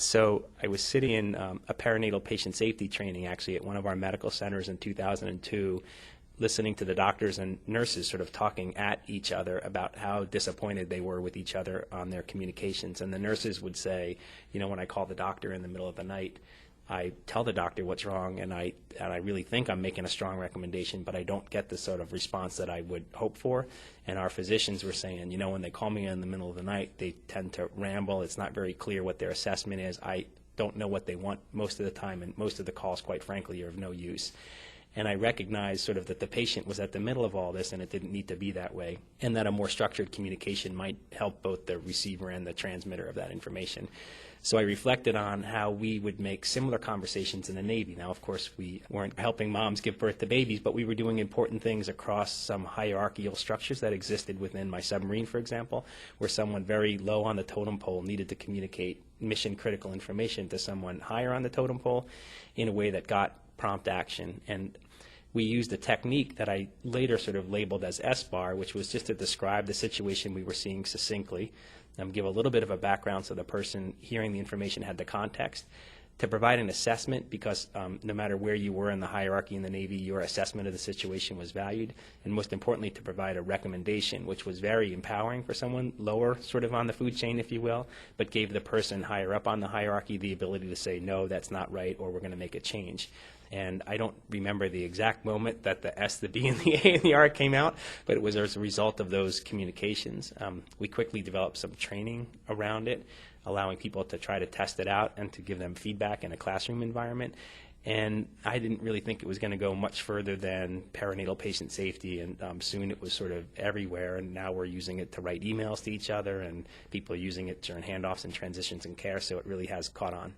So I was sitting in a perinatal patient safety training actually at one of our medical centers in 2002, listening to the doctors and nurses sort of talking at each other about how disappointed they were with each other on their communications. And the nurses would say, you know, when I call the doctor in the middle of the night, I tell the doctor what's wrong, and I really think I'm making a strong recommendation, but I don't get the sort of response that I would hope for. And our physicians were saying, you know, when they call me in the middle of the night, they tend to ramble. It's not very clear what their assessment is. I don't know what they want most of the time, and most of the calls, quite frankly, are of no use. And I recognized sort of that the patient was at the middle of all this, and it didn't need to be that way, and that a more structured communication might help both the receiver and the transmitter of that information. So I reflected on how we would make similar conversations in the Navy. Now, of course, we weren't helping moms give birth to babies, but we were doing important things across some hierarchical structures that existed within my submarine, for example, where someone very low on the totem pole needed to communicate mission-critical information to someone higher on the totem pole in a way that got prompt action. And we used a technique that I later sort of labeled as SBAR, which was just to describe the situation we were seeing succinctly, give a little bit of a background so the person hearing the information had the context, to provide an assessment because no matter where you were in the hierarchy in the Navy, your assessment of the situation was valued, and most importantly to provide a recommendation, which was very empowering for someone lower sort of on the food chain, if you will, but gave the person higher up on the hierarchy the ability to say, no, that's not right, or we're going to make a change. And I don't remember the exact moment that the S, the B, and the A, and the R came out, but it was as a result of those communications. We quickly developed some training around it, allowing people to try to test it out and to give them feedback in a classroom environment. And I didn't really think it was going to go much further than perinatal patient safety, and soon it was sort of everywhere, and now we're using it to write emails to each other, and people are using it during handoffs and transitions in care, so it really has caught on.